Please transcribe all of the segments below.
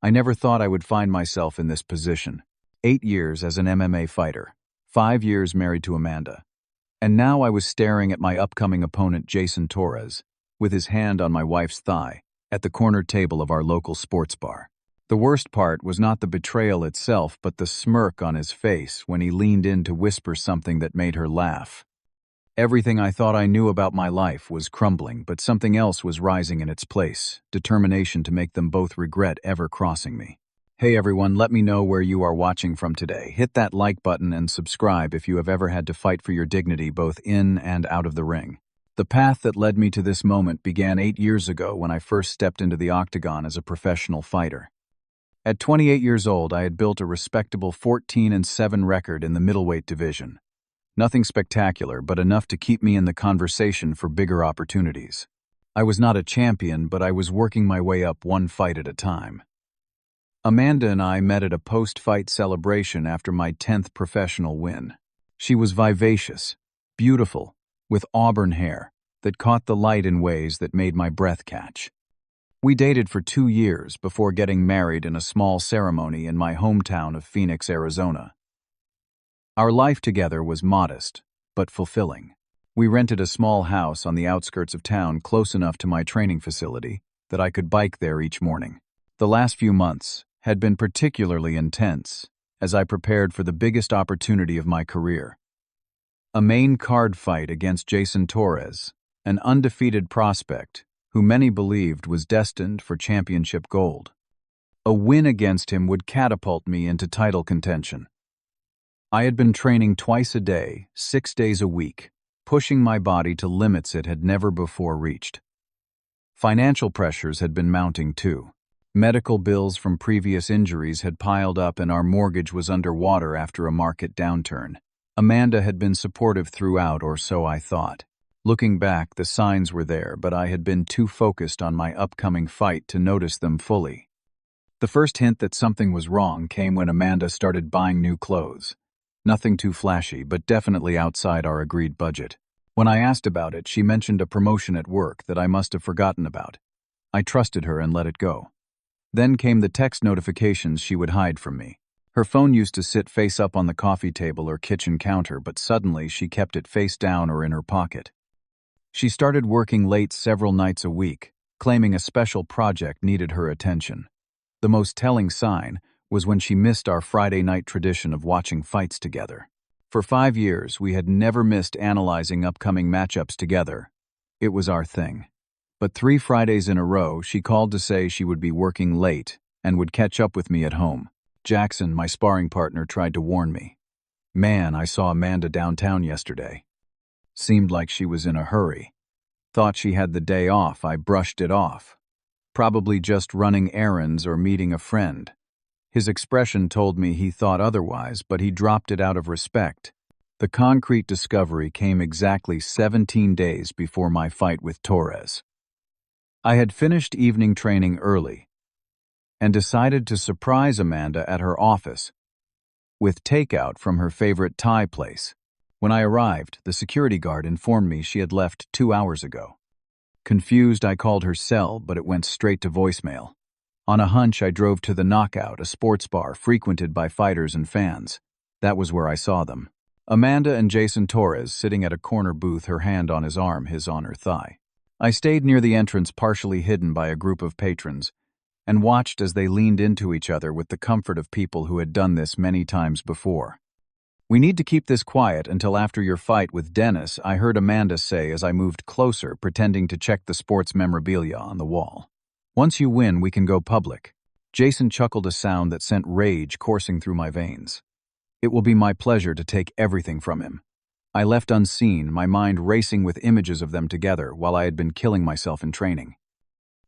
I never thought I would find myself in this position. 8 years as an MMA fighter, 5 years married to Amanda. And now I was staring at my upcoming opponent Jason Torres, with his hand on my wife's thigh, at the corner table of our local sports bar. The worst part was not the betrayal itself, but the smirk on his face when he leaned in to whisper something that made her laugh. Everything I thought I knew about my life was crumbling, but something else was rising in its place, determination to make them both regret ever crossing me. Hey everyone, let me know where you are watching from today. Hit that like button and subscribe if you have ever had to fight for your dignity both in and out of the ring. The path that led me to this moment began 8 years ago when I first stepped into the octagon as a professional fighter. At 28 years old, I had built a respectable 14-7 record in the middleweight division. Nothing spectacular, but enough to keep me in the conversation for bigger opportunities. I was not a champion, but I was working my way up one fight at a time. Amanda and I met at a post-fight celebration after my 10th professional win. She was vivacious, beautiful, with auburn hair that caught the light in ways that made my breath catch. We dated for 2 years before getting married in a small ceremony in my hometown of Phoenix, Arizona. Our life together was modest, but fulfilling. We rented a small house on the outskirts of town close enough to my training facility that I could bike there each morning. The last few months had been particularly intense as I prepared for the biggest opportunity of my career. A main card fight against Jason Torres, an undefeated prospect who many believed was destined for championship gold. A win against him would catapult me into title contention. I had been training twice a day, 6 days a week, pushing my body to limits it had never before reached. Financial pressures had been mounting too. Medical bills from previous injuries had piled up and our mortgage was underwater after a market downturn. Amanda had been supportive throughout, or so I thought. Looking back, the signs were there, but I had been too focused on my upcoming fight to notice them fully. The first hint that something was wrong came when Amanda started buying new clothes. Nothing too flashy, but definitely outside our agreed budget. When I asked about it, she mentioned a promotion at work that I must have forgotten about. I trusted her and let it go. Then came the text notifications she would hide from me. Her phone used to sit face up on the coffee table or kitchen counter, but suddenly she kept it face down or in her pocket. She started working late several nights a week, claiming a special project needed her attention. The most telling sign was when she missed our Friday night tradition of watching fights together. For 5 years, we had never missed analyzing upcoming matchups together. It was our thing. But 3 Fridays in a row, she called to say she would be working late and would catch up with me at home. Jackson, my sparring partner, tried to warn me. Man, I saw Amanda downtown yesterday. Seemed like she was in a hurry. Thought she had the day off. I brushed it off. Probably just running errands or meeting a friend. His expression told me he thought otherwise, but he dropped it out of respect. The concrete discovery came exactly 17 days before my fight with Torres. I had finished evening training early and decided to surprise Amanda at her office with takeout from her favorite Thai place. When I arrived, the security guard informed me she had left 2 hours ago. Confused, I called her cell, but it went straight to voicemail. On a hunch, I drove to the Knockout, a sports bar frequented by fighters and fans. That was where I saw them. Amanda and Jason Torres sitting at a corner booth, her hand on his arm, his on her thigh. I stayed near the entrance, partially hidden by a group of patrons, and watched as they leaned into each other with the comfort of people who had done this many times before. "We need to keep this quiet until after your fight with Dennis," I heard Amanda say as I moved closer, pretending to check the sports memorabilia on the wall. "Once you win, we can go public." Jason chuckled, a sound that sent rage coursing through my veins. It will be my pleasure to take everything from him. I left unseen, my mind racing with images of them together while I had been killing myself in training.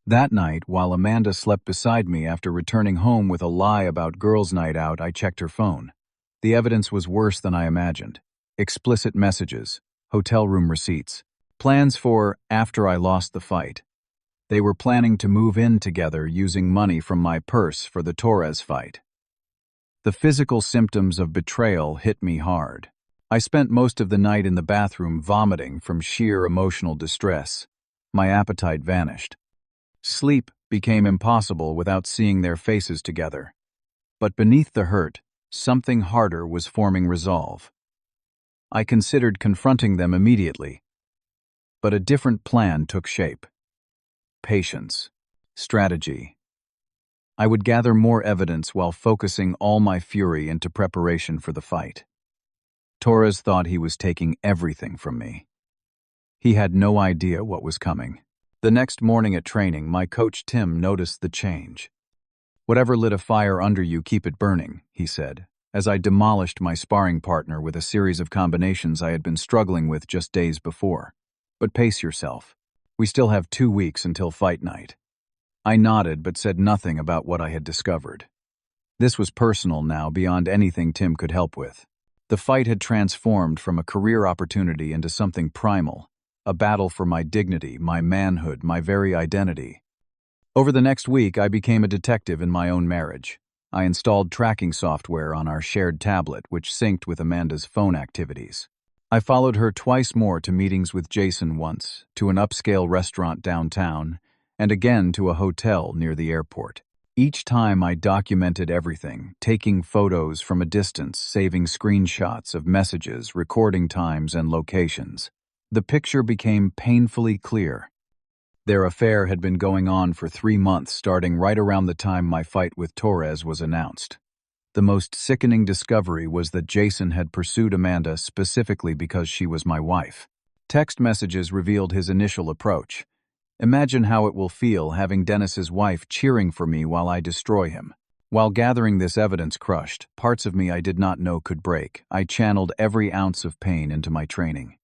That night, while Amanda slept beside me after returning home with a lie about girls' night out, I checked her phone. The evidence was worse than I imagined. Explicit messages, hotel room receipts, plans for after I lost the fight. They were planning to move in together using money from my purse for the Torres fight. The physical symptoms of betrayal hit me hard. I spent most of the night in the bathroom vomiting from sheer emotional distress. My appetite vanished. Sleep became impossible without seeing their faces together. But beneath the hurt, something harder was forming resolve. I considered confronting them immediately, but a different plan took shape. Patience. Strategy. I would gather more evidence while focusing all my fury into preparation for the fight. Torres thought he was taking everything from me. He had no idea what was coming. The next morning at training, my coach Tim noticed the change. "Whatever lit a fire under you, keep it burning," he said, as I demolished my sparring partner with a series of combinations I had been struggling with just days before. "But pace yourself. We still have 2 weeks until fight night." I nodded but said nothing about what I had discovered. This was personal now, beyond anything Tim could help with. The fight had transformed from a career opportunity into something primal, a battle for my dignity, my manhood, my very identity. Over the next week, I became a detective in my own marriage. I installed tracking software on our shared tablet, which synced with Amanda's phone activities. I followed her twice more to meetings with Jason once, to an upscale restaurant downtown, and again to a hotel near the airport. Each time I documented everything, taking photos from a distance, saving screenshots of messages, recording times and locations. The picture became painfully clear. Their affair had been going on for 3 months, starting right around the time my fight with Torres was announced. The most sickening discovery was that Jason had pursued Amanda specifically because she was my wife. Text messages revealed his initial approach. "Imagine how it will feel having Dennis's wife cheering for me while I destroy him." While gathering this evidence crushed, parts of me I did not know could break. I channeled every ounce of pain into my training.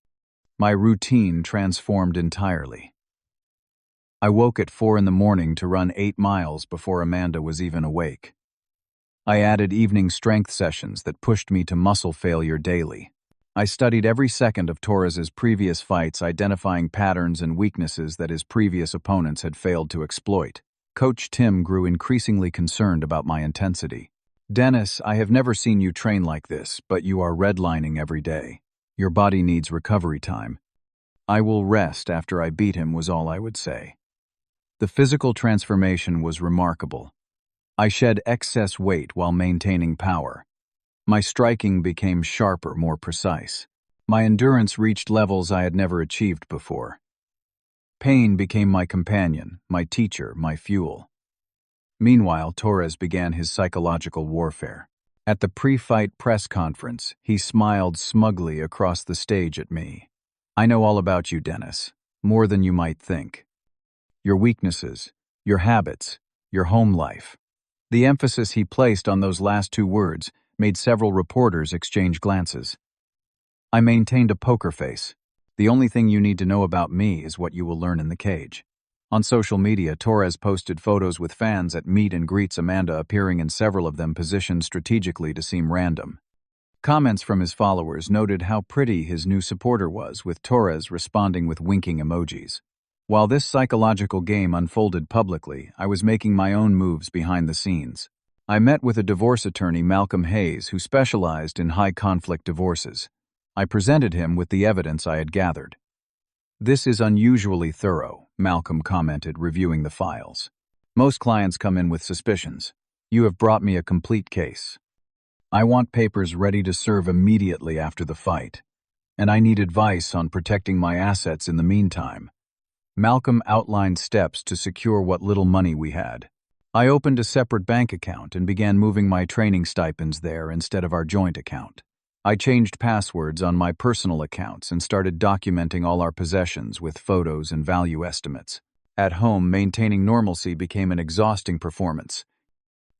My routine transformed entirely. I woke at 4 in the morning to run 8 miles before Amanda was even awake. I added evening strength sessions that pushed me to muscle failure daily. I studied every second of Torres's previous fights, identifying patterns and weaknesses that his previous opponents had failed to exploit. Coach Tim grew increasingly concerned about my intensity. "Dennis, I have never seen you train like this, but you are redlining every day. Your body needs recovery time." "I will rest after I beat him," was all I would say. The physical transformation was remarkable. I shed excess weight while maintaining power. My striking became sharper, more precise. My endurance reached levels I had never achieved before. Pain became my companion, my teacher, my fuel. Meanwhile, Torres began his psychological warfare. At the pre-fight press conference, he smiled smugly across the stage at me. "I know all about you, Dennis, more than you might think. Your weaknesses, your habits, your home life." The emphasis he placed on those last 2 words made several reporters exchange glances. I maintained a poker face. "The only thing you need to know about me is what you will learn in the cage." On social media, Torres posted photos with fans at meet and greets, Amanda appearing in several of them positioned strategically to seem random. Comments from his followers noted how pretty his new supporter was, with Torres responding with winking emojis. While this psychological game unfolded publicly, I was making my own moves behind the scenes. I met with a divorce attorney, Malcolm Hayes, who specialized in high-conflict divorces. I presented him with the evidence I had gathered. "This is unusually thorough," Malcolm commented, reviewing the files. "Most clients come in with suspicions. You have brought me a complete case. I want papers ready to serve immediately after the fight, and I need advice on protecting my assets in the meantime." Malcolm outlined steps to secure what little money we had. I opened a separate bank account and began moving my training stipends there instead of our joint account. I changed passwords on my personal accounts and started documenting all our possessions with photos and value estimates. At home, maintaining normalcy became an exhausting performance.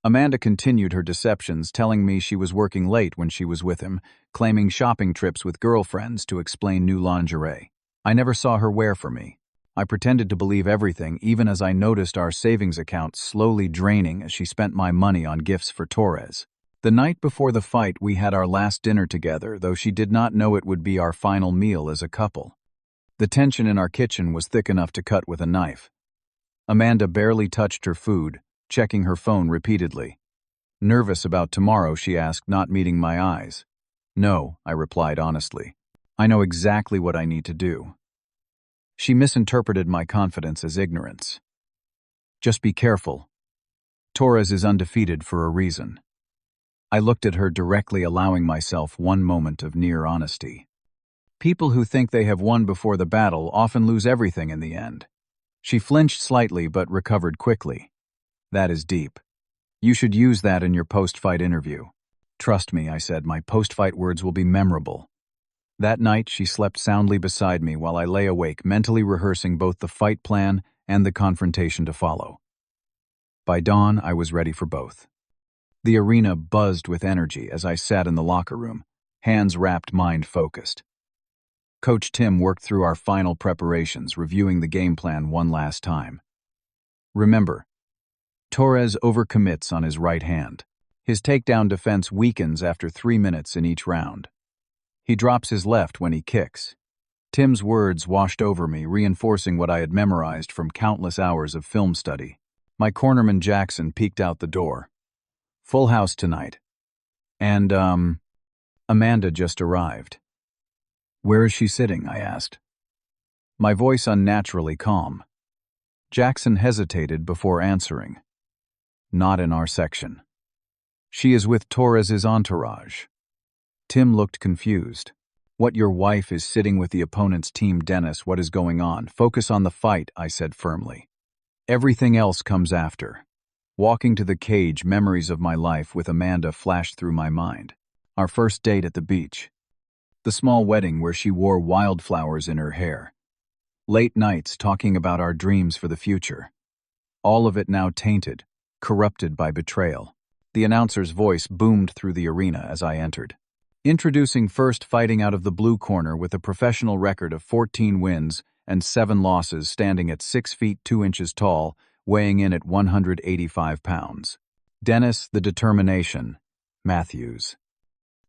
Amanda continued her deceptions, telling me she was working late when she was with him, claiming shopping trips with girlfriends to explain new lingerie. I never saw her wear for me. I pretended to believe everything, even as I noticed our savings account slowly draining as she spent my money on gifts for Torres. The night before the fight, we had our last dinner together, though she did not know it would be our final meal as a couple. The tension in our kitchen was thick enough to cut with a knife. Amanda barely touched her food, checking her phone repeatedly. Nervous about tomorrow, she asked, not meeting my eyes. "No," I replied honestly. "I know exactly what I need to do." She misinterpreted my confidence as ignorance. Just be careful. Torres is undefeated for a reason. I looked at her directly, allowing myself one moment of near honesty. People who think they have won before the battle often lose everything in the end. She flinched slightly but recovered quickly. That is deep. You should use that in your post-fight interview. Trust me, I said, my post-fight words will be memorable. That night, she slept soundly beside me while I lay awake, mentally rehearsing both the fight plan and the confrontation to follow. By dawn, I was ready for both. The arena buzzed with energy as I sat in the locker room, hands wrapped, mind focused. Coach Tim worked through our final preparations, reviewing the game plan one last time. Remember, Torres overcommits on his right hand. His takedown defense weakens after 3 minutes in each round. He drops his left when he kicks. Tim's words washed over me, reinforcing what I had memorized from countless hours of film study. My cornerman Jackson peeked out the door. Full house tonight. And, Amanda just arrived. Where is she sitting? I asked. My voice unnaturally calm. Jackson hesitated before answering. Not in our section. She is with Torres's entourage. Tim looked confused. What, your wife is sitting with the opponent's team? Dennis, what is going on? Focus on the fight, I said firmly. Everything else comes after. Walking to the cage, memories of my life with Amanda flashed through my mind. Our first date at the beach. The small wedding where she wore wildflowers in her hair. Late nights talking about our dreams for the future. All of it now tainted, corrupted by betrayal. The announcer's voice boomed through the arena as I entered. Introducing first, fighting out of the blue corner with a professional record of 14 wins and 7 losses, standing at 6 feet 2 inches tall, weighing in at 185 pounds. Dennis the Determination Matthews.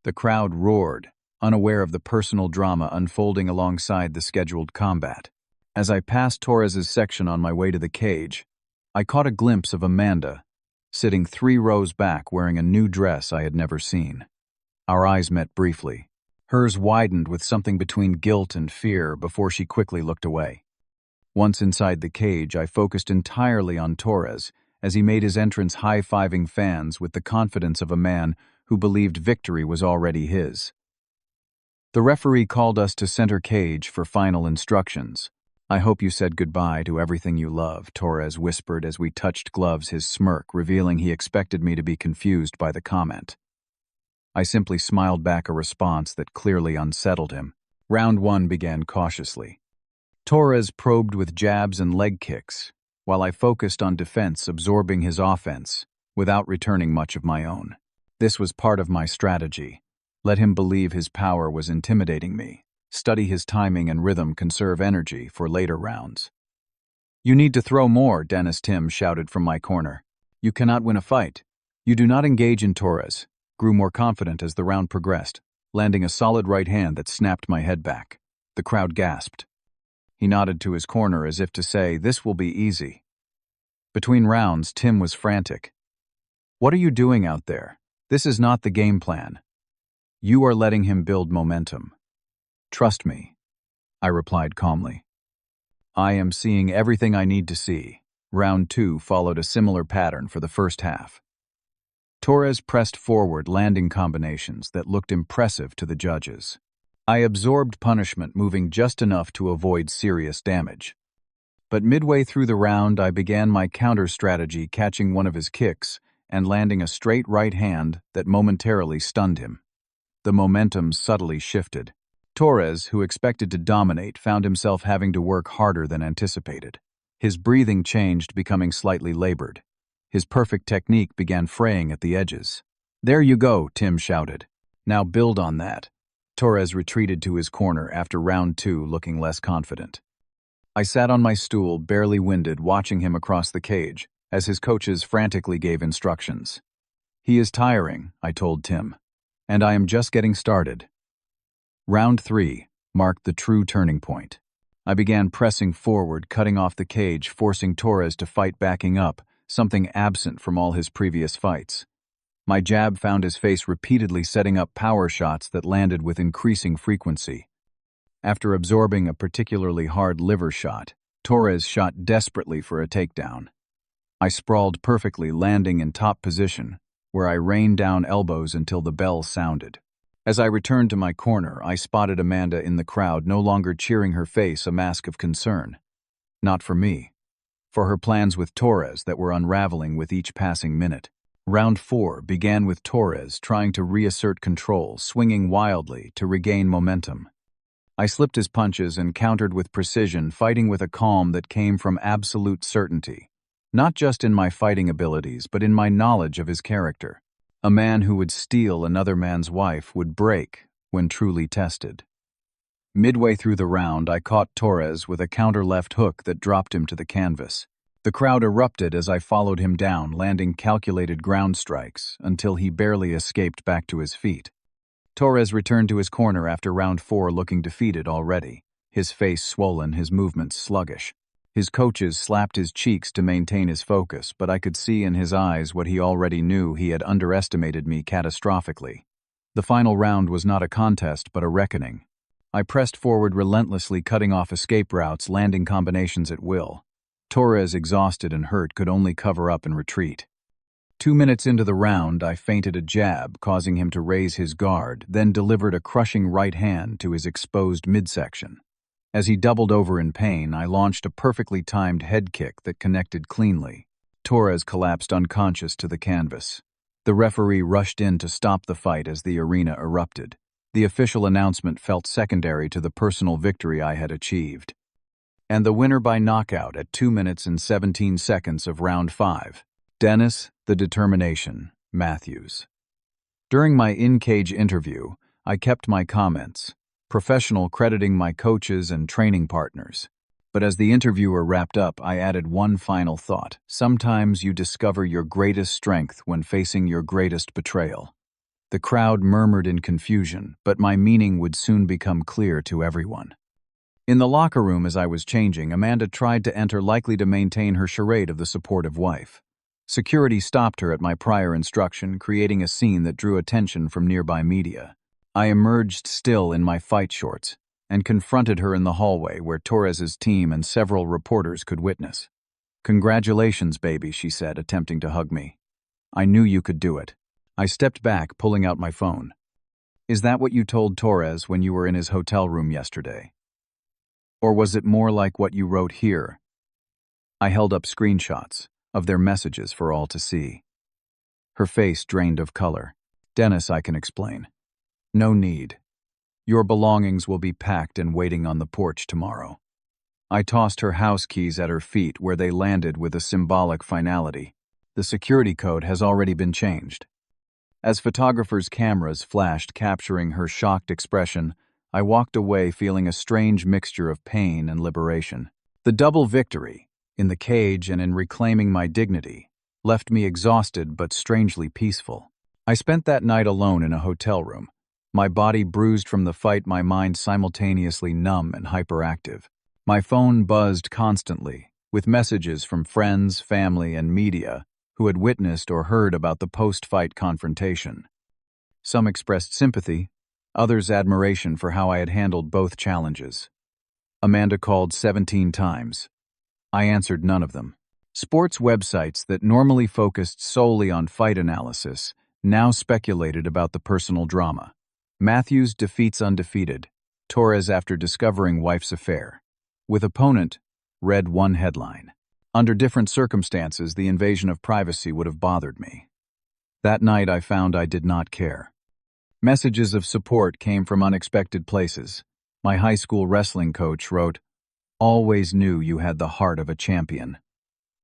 The crowd roared, unaware of the personal drama unfolding alongside the scheduled combat. As I passed Torres's section on my way to the cage, I caught a glimpse of Amanda, sitting 3 rows back wearing a new dress I had never seen. Our eyes met briefly. Hers widened with something between guilt and fear before she quickly looked away. Once inside the cage, I focused entirely on Torres as he made his entrance, high-fiving fans with the confidence of a man who believed victory was already his. The referee called us to center cage for final instructions. I hope you said goodbye to everything you love, Torres whispered as we touched gloves, his smirk revealing he expected me to be confused by the comment. I simply smiled back a response that clearly unsettled him. Round 1 began cautiously. Torres probed with jabs and leg kicks, while I focused on defense, absorbing his offense, without returning much of my own. This was part of my strategy. Let him believe his power was intimidating me. Study his timing and rhythm, conserve energy for later rounds. You need to throw more, Dennis, Tim shouted from my corner. You cannot win a fight. You do not engage in. Torres grew more confident as the round progressed, landing a solid right hand that snapped my head back. The crowd gasped. He nodded to his corner as if to say, this will be easy. Between rounds, Tim was frantic. What are you doing out there? This is not the game plan. You are letting him build momentum. Trust me, I replied calmly. I am seeing everything I need to see. Round 2 followed a similar pattern for the first half. Torres pressed forward, landing combinations that looked impressive to the judges. I absorbed punishment, moving just enough to avoid serious damage. But midway through the round, I began my counter strategy, catching one of his kicks and landing a straight right hand that momentarily stunned him. The momentum subtly shifted. Torres, who expected to dominate, found himself having to work harder than anticipated. His breathing changed, becoming slightly labored. His perfect technique began fraying at the edges. There you go, Tim shouted. Now build on that. Torres retreated to his corner after round 2, looking less confident. I sat on my stool, barely winded, watching him across the cage, as his coaches frantically gave instructions. He is tiring, I told Tim, and I am just getting started. Round 3 marked the true turning point. I began pressing forward, cutting off the cage, forcing Torres to fight, backing up, something absent from all his previous fights. My jab found his face repeatedly, setting up power shots that landed with increasing frequency. After absorbing a particularly hard liver shot, Torres shot desperately for a takedown. I sprawled perfectly, landing in top position, where I rained down elbows until the bell sounded. As I returned to my corner, I spotted Amanda in the crowd, no longer cheering, her face a mask of concern. Not for me. For her plans with Torres that were unraveling with each passing minute. Round 4 began with Torres trying to reassert control, swinging wildly to regain momentum. I slipped his punches and countered with precision, fighting with a calm that came from absolute certainty. Not just in my fighting abilities, but in my knowledge of his character. A man who would steal another man's wife would break when truly tested. Midway through the round, I caught Torres with a counter left hook that dropped him to the canvas. The crowd erupted as I followed him down, landing calculated ground strikes until he barely escaped back to his feet. Torres returned to his corner after round 4, looking defeated already, his face swollen, his movements sluggish. His coaches slapped his cheeks to maintain his focus, but I could see in his eyes what he already knew: he had underestimated me catastrophically. The final round was not a contest, but a reckoning. I pressed forward relentlessly, cutting off escape routes, landing combinations at will. Torres, exhausted and hurt, could only cover up and retreat. 2 minutes into the round, I feinted a jab, causing him to raise his guard, then delivered a crushing right hand to his exposed midsection. As he doubled over in pain, I launched a perfectly timed head kick that connected cleanly. Torres collapsed unconscious to the canvas. The referee rushed in to stop the fight as the arena erupted. The official announcement felt secondary to the personal victory I had achieved. And the winner by knockout at 2 minutes and 17 seconds of round 5. Dennis "The Determination" Matthews. During my in-cage interview, I kept my comments professional, crediting my coaches and training partners. But as the interviewer wrapped up, I added one final thought: sometimes you discover your greatest strength when facing your greatest betrayal. The crowd murmured in confusion, but my meaning would soon become clear to everyone. In the locker room, as I was changing, Amanda tried to enter, likely to maintain her charade of the supportive wife. Security stopped her at my prior instruction, creating a scene that drew attention from nearby media. I emerged still in my fight shorts and confronted her in the hallway where Torres's team and several reporters could witness. "Congratulations, baby," she said, attempting to hug me. "I knew you could do it." I stepped back, pulling out my phone. "Is that what you told Torres when you were in his hotel room yesterday? Or was it more like what you wrote here?" I held up screenshots of their messages for all to see. Her face drained of color. "Dennis, I can explain." "No need. Your belongings will be packed and waiting on the porch tomorrow." I tossed her house keys at her feet, where they landed with a symbolic finality. "The security code has already been changed." As photographers' cameras flashed, capturing her shocked expression, I walked away feeling a strange mixture of pain and liberation. The double victory, in the cage and in reclaiming my dignity, left me exhausted but strangely peaceful. I spent that night alone in a hotel room, my body bruised from the fight, my mind simultaneously numb and hyperactive. My phone buzzed constantly, with messages from friends, family, and media who had witnessed or heard about the post-fight confrontation. Some expressed sympathy, others admiration for how I had handled both challenges. Amanda called 17 times. I answered none of them. Sports websites that normally focused solely on fight analysis now speculated about the personal drama. Matthews defeats undefeated. Torres after discovering wife's affair. With opponent, read one headline. Under different circumstances, the invasion of privacy would have bothered me. That night I found I did not care. Messages of support came from unexpected places. My high school wrestling coach wrote, "Always knew you had the heart of a champion.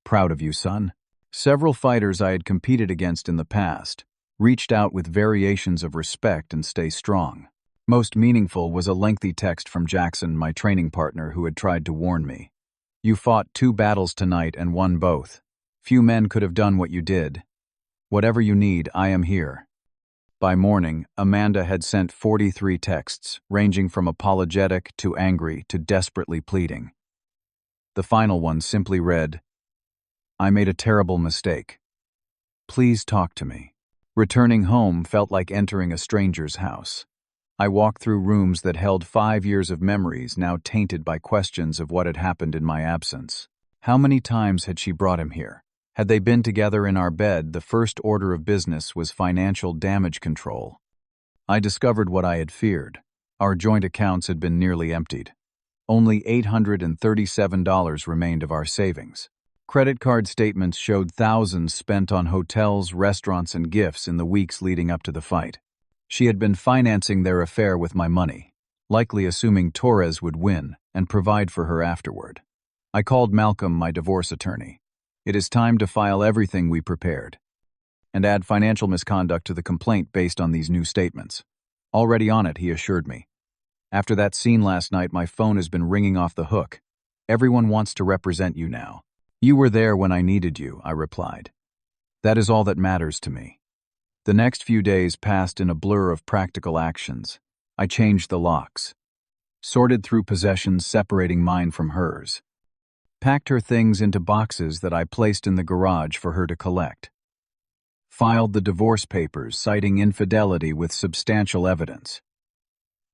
Proud of you, son." Several fighters I had competed against in the past reached out with variations of respect and stay strong. Most meaningful was a lengthy text from Jackson, my training partner, who had tried to warn me. "You fought 2 battles tonight and won both. Few men could have done what you did. Whatever you need, I am here." By morning, Amanda had sent 43 texts, ranging from apologetic to angry to desperately pleading. The final one simply read, "I made a terrible mistake. Please talk to me." Returning home felt like entering a stranger's house. I walked through rooms that held 5 years of memories, now tainted by questions of what had happened in my absence. How many times had she brought him here? Had they been together in our bed, the first order of business was financial damage control. I discovered what I had feared. Our joint accounts had been nearly emptied. Only $837 remained of our savings. Credit card statements showed thousands spent on hotels, restaurants, and gifts in the weeks leading up to the fight. She had been financing their affair with my money, likely assuming Torres would win and provide for her afterward. I called Malcolm, my divorce attorney. It is time to file everything we prepared and add financial misconduct to the complaint based on these new statements. Already on it, he assured me. After that scene last night, my phone has been ringing off the hook. Everyone wants to represent you now. You were there when I needed you, I replied. That is all that matters to me. The next few days passed in a blur of practical actions. I changed the locks, sorted through possessions, separating mine from hers, packed her things into boxes that I placed in the garage for her to collect, filed the divorce papers citing infidelity with substantial evidence,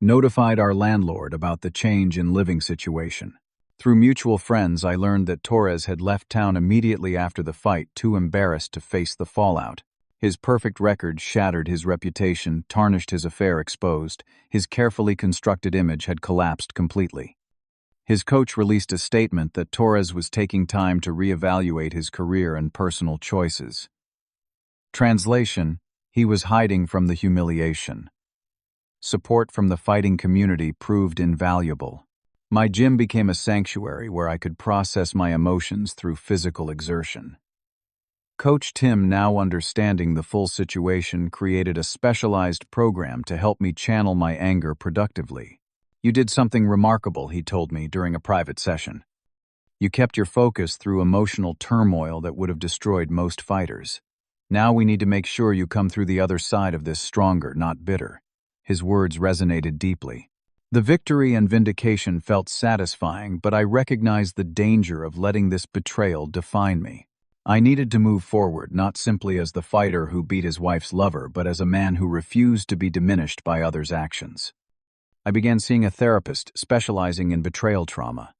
notified our landlord about the change in living situation. Through mutual friends, I learned that Torres had left town immediately after the fight, too embarrassed to face the fallout. His perfect record shattered his reputation, tarnished his affair exposed. His carefully constructed image had collapsed completely. His coach released a statement that Torres was taking time to reevaluate his career and personal choices. Translation: he was hiding from the humiliation. Support from the fighting community proved invaluable. My gym became a sanctuary where I could process my emotions through physical exertion. Coach Tim, now understanding the full situation, created a specialized program to help me channel my anger productively. You did something remarkable, he told me during a private session. You kept your focus through emotional turmoil that would have destroyed most fighters. Now we need to make sure you come through the other side of this stronger, not bitter. His words resonated deeply. The victory and vindication felt satisfying, but I recognized the danger of letting this betrayal define me. I needed to move forward, not simply as the fighter who beat his wife's lover, but as a man who refused to be diminished by others' actions. I began seeing a therapist specializing in betrayal trauma.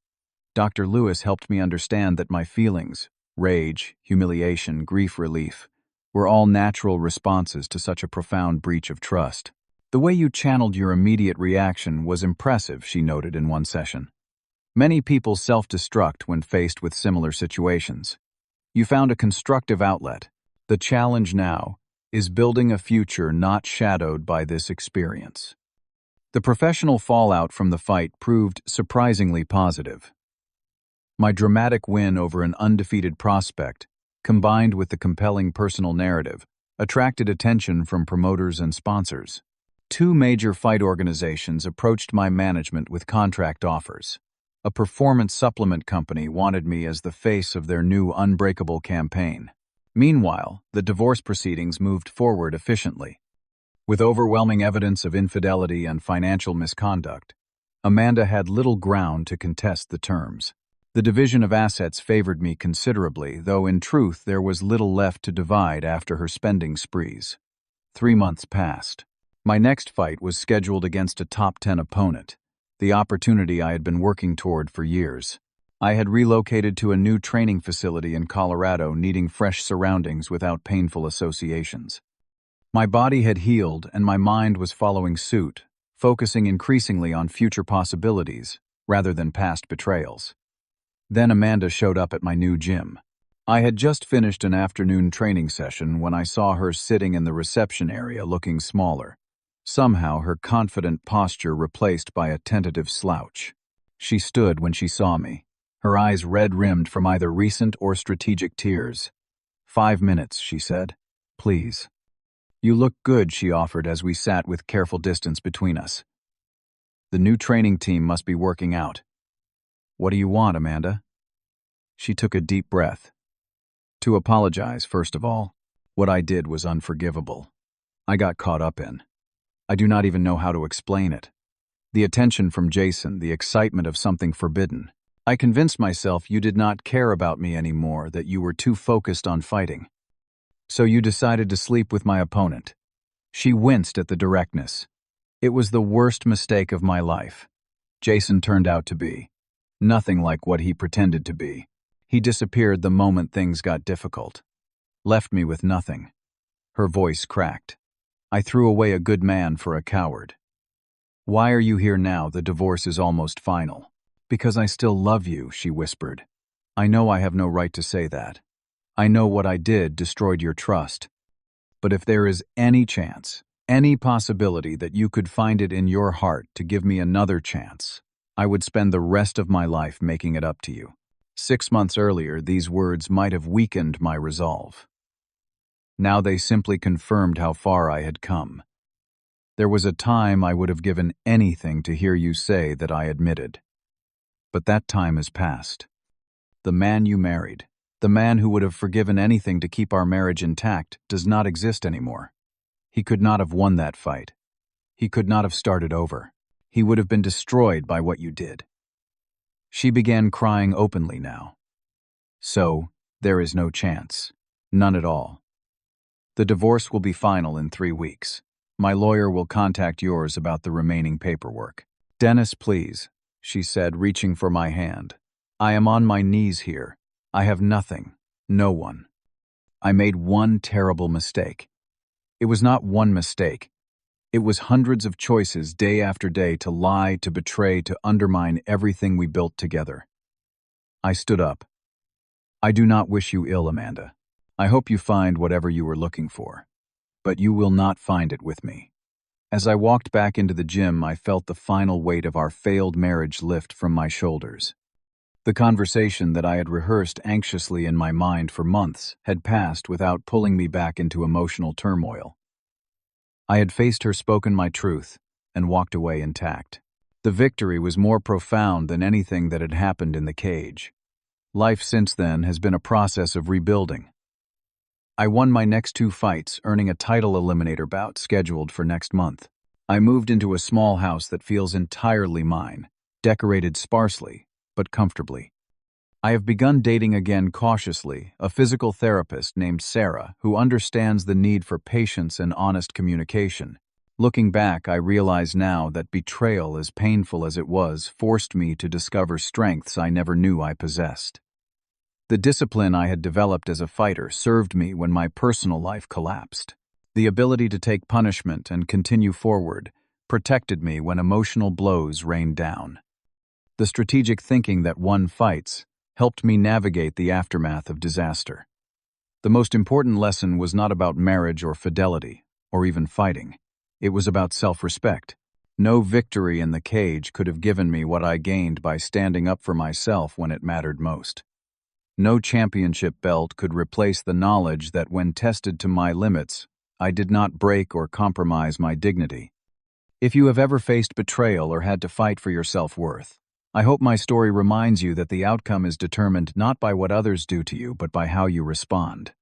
Dr. Lewis helped me understand that my feelings, rage, humiliation, grief relief, were all natural responses to such a profound breach of trust. The way you channeled your immediate reaction was impressive, she noted in one session. Many people self-destruct when faced with similar situations. You found a constructive outlet. The challenge now is building a future not shadowed by this experience. The professional fallout from the fight proved surprisingly positive. My dramatic win over an undefeated prospect, combined with the compelling personal narrative, attracted attention from promoters and sponsors. 2 major fight organizations approached my management with contract offers. A performance supplement company wanted me as the face of their new Unbreakable campaign. Meanwhile, the divorce proceedings moved forward efficiently. With overwhelming evidence of infidelity and financial misconduct, Amanda had little ground to contest the terms. The division of assets favored me considerably, though in truth there was little left to divide after her spending sprees. 3 months passed. My next fight was scheduled against a top 10 opponent, the opportunity I had been working toward for years. I had relocated to a new training facility in Colorado, needing fresh surroundings without painful associations. My body had healed and my mind was following suit, focusing increasingly on future possibilities rather than past betrayals. Then Amanda showed up at my new gym. I had just finished an afternoon training session when I saw her sitting in the reception area looking smaller. Somehow her confident posture replaced by a tentative slouch. She stood when she saw me, her eyes red-rimmed from either recent or strategic tears. 5 minutes, she said. Please. You look good, she offered as we sat with careful distance between us. The new training team must be working out. What do you want, Amanda? She took a deep breath. To apologize, first of all. What I did was unforgivable. I got caught up in. I do not even know how to explain it. The attention from Jason, the excitement of something forbidden. I convinced myself you did not care about me anymore, that you were too focused on fighting. So you decided to sleep with my opponent. She winced at the directness. It was the worst mistake of my life. Jason turned out to be nothing like what he pretended to be. He disappeared the moment things got difficult. Left me with nothing. Her voice cracked. I threw away a good man for a coward. Why are you here now? The divorce is almost final. Because I still love you, she whispered. I know I have no right to say that. I know what I did destroyed your trust. But if there is any chance, any possibility that you could find it in your heart to give me another chance, I would spend the rest of my life making it up to you. 6 months earlier, these words might have weakened my resolve. Now they simply confirmed how far I had come. There was a time I would have given anything to hear you say that I admitted. But that time has passed. The man you married, the man who would have forgiven anything to keep our marriage intact, does not exist anymore. He could not have won that fight. He could not have started over. He would have been destroyed by what you did. She began crying openly now. So, there is no chance. None at all. The divorce will be final in 3 weeks. My lawyer will contact yours about the remaining paperwork. Dennis, please, she said, reaching for my hand. I am on my knees here. I have nothing, no one. I made one terrible mistake. It was not one mistake. It was hundreds of choices day after day to lie, to betray, to undermine everything we built together. I stood up. I do not wish you ill, Amanda. I hope you find whatever you were looking for. But you will not find it with me. As I walked back into the gym, I felt the final weight of our failed marriage lift from my shoulders. The conversation that I had rehearsed anxiously in my mind for months had passed without pulling me back into emotional turmoil. I had faced her, spoken my truth, and walked away intact. The victory was more profound than anything that had happened in the cage. Life since then has been a process of rebuilding. I won my next 2 fights, earning a title eliminator bout scheduled for next month. I moved into a small house that feels entirely mine, decorated sparsely, but comfortably. I have begun dating again cautiously, a physical therapist named Sarah who understands the need for patience and honest communication. Looking back, I realize now that betrayal, as painful as it was, forced me to discover strengths I never knew I possessed. The discipline I had developed as a fighter served me when my personal life collapsed. The ability to take punishment and continue forward protected me when emotional blows rained down. The strategic thinking that won fights helped me navigate the aftermath of disaster. The most important lesson was not about marriage or fidelity, or even fighting. It was about self-respect. No victory in the cage could have given me what I gained by standing up for myself when it mattered most. No championship belt could replace the knowledge that when tested to my limits, I did not break or compromise my dignity. If you have ever faced betrayal or had to fight for your self-worth, I hope my story reminds you that the outcome is determined not by what others do to you, but by how you respond.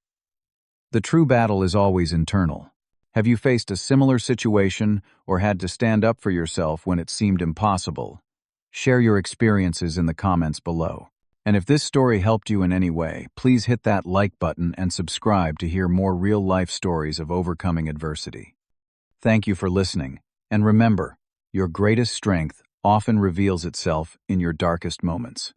The true battle is always internal. Have you faced a similar situation or had to stand up for yourself when it seemed impossible? Share your experiences in the comments below. And if this story helped you in any way, please hit that like button and subscribe to hear more real-life stories of overcoming adversity. Thank you for listening, and remember, your greatest strength often reveals itself in your darkest moments.